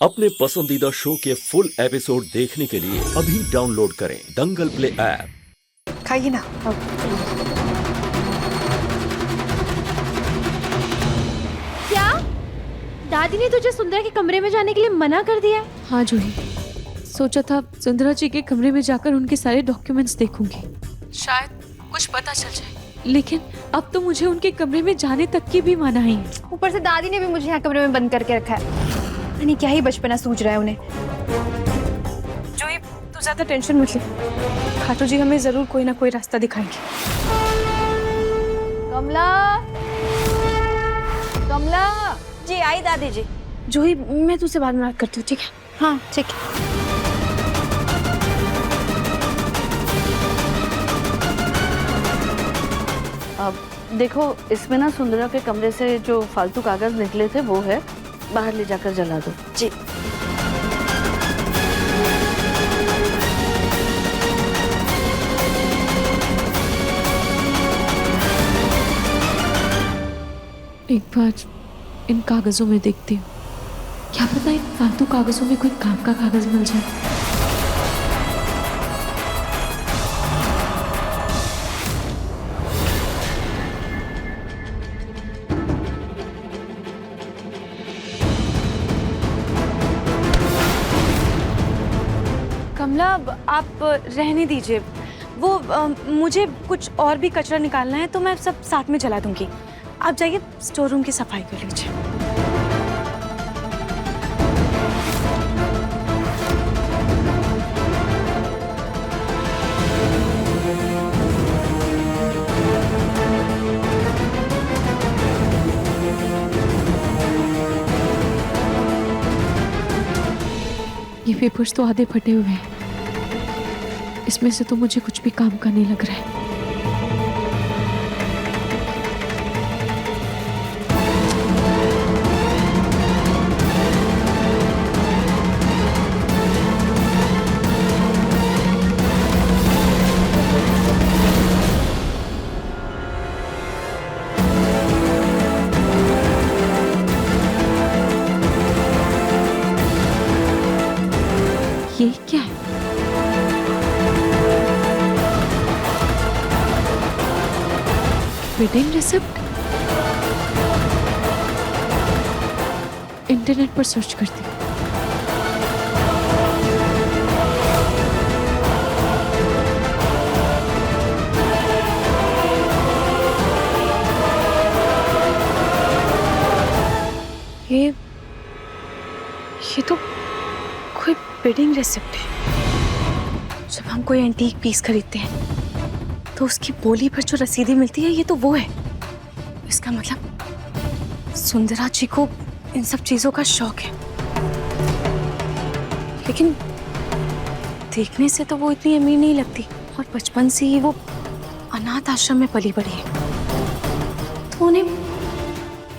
अपने पसंदीदा शो के फुल एपिसोड देखने के लिए अभी डाउनलोड करें दंगल प्ले ऐप। खाइए ना। क्या दादी ने तुझे सुंदरा के कमरे में जाने के लिए मना कर दिया है? हाँ जूही, सोचा था सुंदरा जी के कमरे में जाकर उनके सारे डॉक्यूमेंट्स देखूंगी, शायद कुछ पता चल जाए। लेकिन अब तो मुझे उनके कमरे में जाने तक की भी मनाही है। ऊपर से दादी ने भी मुझे यहाँ कमरे में बंद करके रखा है। नहीं क्या ही बचपना सूझ रहा है उन्हें। जूही, तू ज्यादा टेंशन मत ले, खाटू जी हमें जरूर कोई ना कोई रास्ता दिखाएंगे। कमला, कमला जी आई दादी जी। जूही, मैं तुझसे बाद में बात करती हूँ, ठीक है? हाँ ठीक है। अब देखो, इसमें ना सुंदरा के कमरे से जो फालतू कागज निकले थे वो है, बाहर ले जाकर जला दो। जी। एक बार इन कागजों में देखती हूँ, क्या पता इन फालतू कागजों में कोई काम का कागज मिल जाए। कमला, आप रहने दीजिए, वो मुझे कुछ और भी कचरा निकालना है तो मैं सब साथ में जला दूंगी। आप जाइए स्टोर रूम की सफाई कर लीजिए। ये पेपर्स तो आधे फटे हुए हैं, इसमें से तो मुझे कुछ भी काम का नहीं लग रहा है। ये क्या है? Wedding receipt. इंटरनेट पर सर्च करती हूँ। ये तो कोई वेडिंग रिसिप्ट है। जब हम कोई एंटीक पीस खरीदते हैं तो उसकी बोली पर जो रसीदी मिलती है, ये तो वो है। इसका मतलब सुंदरा जी को इन सब चीजों का शौक है। लेकिन देखने से तो वो इतनी अमीर नहीं लगती, और बचपन से ही वो अनाथ आश्रम में पली बड़ी है, तो उन्हें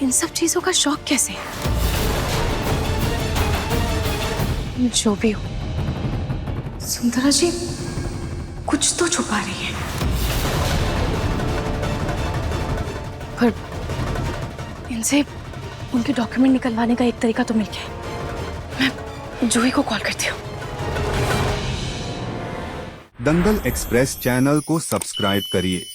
इन सब चीजों का शौक कैसे है? जो भी हो, सुंदरा जी कुछ तो छुपा रही है। पर इनसे उनके डॉक्यूमेंट निकलवाने का एक तरीका तो मिल गया। मैं जूही को कॉल करती हूँ। दंगल एक्सप्रेस चैनल को सब्सक्राइब करिए।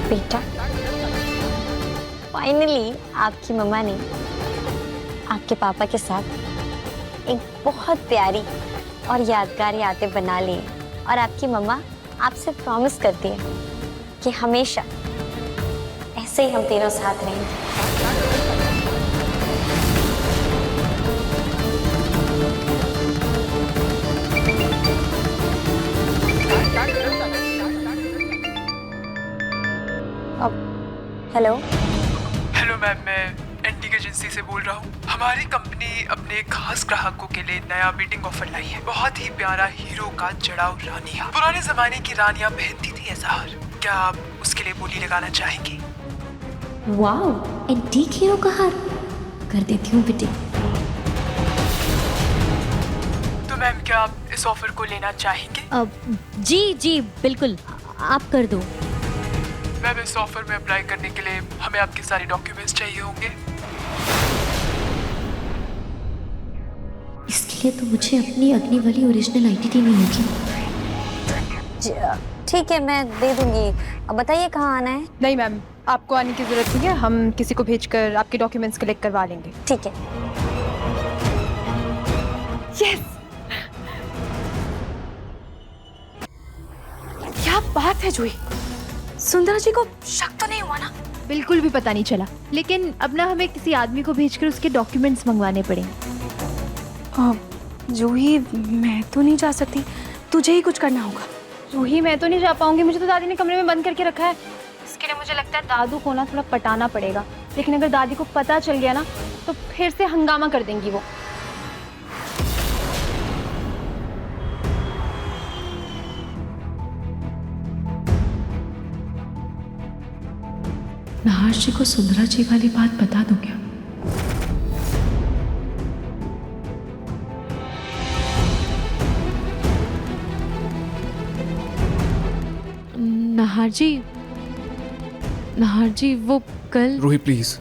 बेटा, फाइनली आपकी मम्मा ने आपके पापा के साथ एक बहुत प्यारी और यादगार यादें बना ली है। और आपकी मम्मा आपसे प्रॉमिस करती है कि हमेशा ऐसे ही हम तीनों साथ रहेंगे। हेलो हेलो मैम, मैं एंटीक एजेंसी से बोल रहा हूँ। हमारी कंपनी अपने खास ग्राहकों के लिए नया वेडिंग ऑफर लाई है। बहुत ही प्यारा हीरो का जड़ाव रानी हार। पुराने जमाने की रानियां पहनती थी ऐसा हार। क्या आप उसके लिए बोली लगाना चाहेंगी? वाओ, एंटीक हीरो का हार कर देती हूँ बेटी। तो मैम, क्या आप इस ऑफर को लेना चाहेंगे? जी जी बिल्कुल, आप कर दो। मैम, इस ऑफर में अप्लाई करने के लिए हमें आपके सारे डॉक्यूमेंट्स चाहिए होंगे। इसके लिए तो मुझे अपनी अग्नि वाली ओरिजिनल आईडी देनी होगी। ठीक है, मैं दे दूंगी। अब बताइए कहाँ आना है? नहीं मैम, आपको आने की जरूरत नहीं है, हम किसी को भेजकर आपके डॉक्यूमेंट्स कलेक्ट करवा लेंगे। ठीक है। यस, क्या बात है जूही, सुंदरा जी को शक तो नहीं हुआ ना? बिल्कुल भी पता नहीं चला, लेकिन अब ना हमें किसी आदमी को भेजकर उसके डॉक्यूमेंट्स मंगवाने पड़ेंगे। जूही, मैं तो नहीं जा सकती, तुझे ही कुछ करना होगा। जूही मैं तो नहीं जा पाऊंगी, मुझे तो दादी ने कमरे में बंद करके रखा है। इसके लिए मुझे लगता है दादू को ना थोड़ा पटाना पड़ेगा, लेकिन अगर दादी को पता चल गया ना तो फिर से हंगामा कर देंगी वो। नहार जी को सुंदरा जी वाली बात बता दूं क्या? नहार जी वो कल। रूही प्लीज,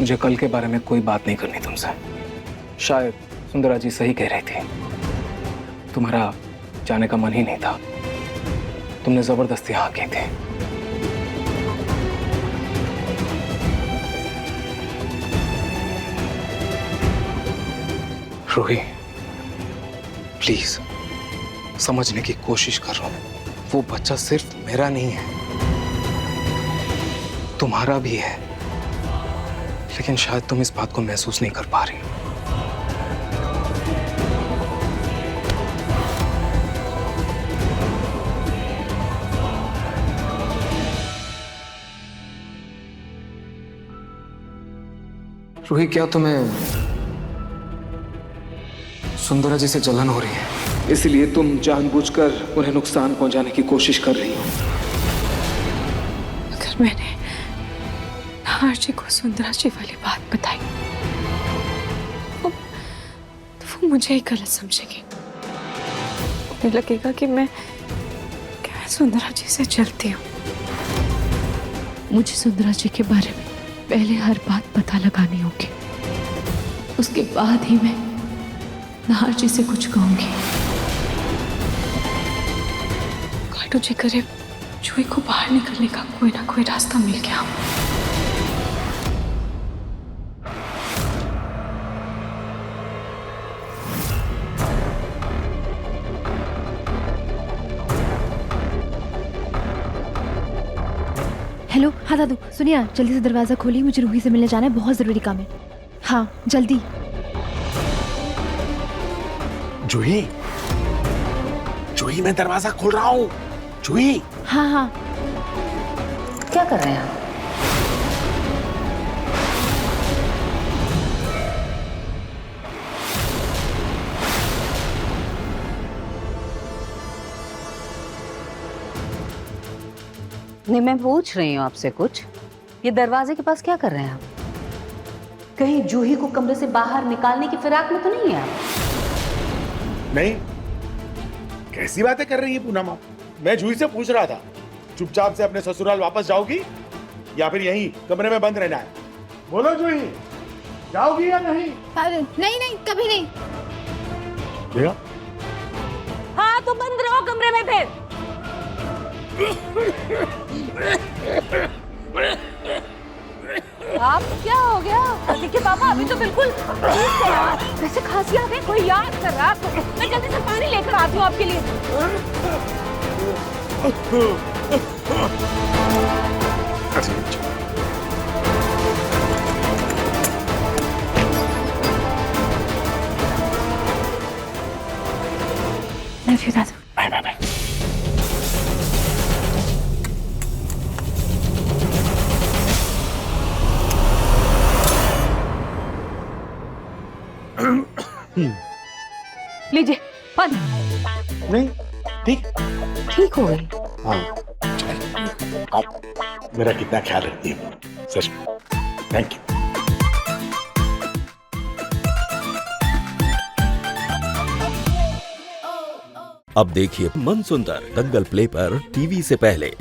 मुझे कल के बारे में कोई बात नहीं करनी तुमसे। शायद सुंदरा जी सही कह रही थी, तुम्हारा जाने का मन ही नहीं था, तुमने जबरदस्ती हाँ की थी। रूही प्लीज समझने की कोशिश करो, वो बच्चा सिर्फ मेरा नहीं है, तुम्हारा भी है, लेकिन शायद तुम इस बात को महसूस नहीं कर पा रही। रूही, क्या तुम्हें सुंदरा जी से जलन हो रही है, इसलिए तुम जानबूझकर उन्हें नुकसान पहुंचाने की कोशिश कर रही हो? अगर मैंने नहार जी को सुंदरा जी वाली बात बताई तो वो मुझे ही गलत समझेंगे। उन्हें लगेगा कि मैं सुंदरा जी से जलती हूँ। मुझे सुंदरा जी के बारे में पहले हर बात पता लगानी होगी, उसके बाद ही मैं नहार जी से कुछ कहूंगी। काटो जी करे जूही को बाहर निकलने का कोई ना कोई रास्ता मिल गया। हेलो, हाँ दादू सुनिए, जल्दी से दरवाजा खोलिए, मुझे रूही से मिलने जाना है, बहुत जरूरी काम है। हाँ जल्दी। जूही, जूही मैं दरवाजा खोल रहा हूँ। जूही। हाँ हाँ। क्या कर रहे हैं आप? नहीं, मैं पूछ रही हूँ आपसे कुछ। ये दरवाजे के पास क्या कर रहे हैं आप? कहीं जूही को कमरे से बाहर निकालने की फिराक में तो नहीं है आप? नहीं, कैसी बातें कर रही है पूनम आप? मैं जूही से पूछ रहा था, चुपचाप से अपने ससुराल वापस जाओगी या फिर यहीं कमरे में बंद रहना है? बोलो जूही, जाओगी या नहीं? नहीं नहीं, कभी नहीं। देखा? हाँ तो बंद रहो कमरे में फिर। आप क्या हो गया? देखिए पापा, अभी तो बिल्कुल वैसे खांसी आ गई, कोई याद कर रहा है। मैं जल्दी से पानी लेकर आती हूँ आपके लिए। लव यू दादू। Bye bye bye. लीजिए बंद। नहीं, ठीक ठीक हो गई। हाँ, आप मेरा कितना ख्याल रखती है, सच में थैंक यू। अब देखिए मन सुंदर दंगल प्ले पर टीवी से पहले।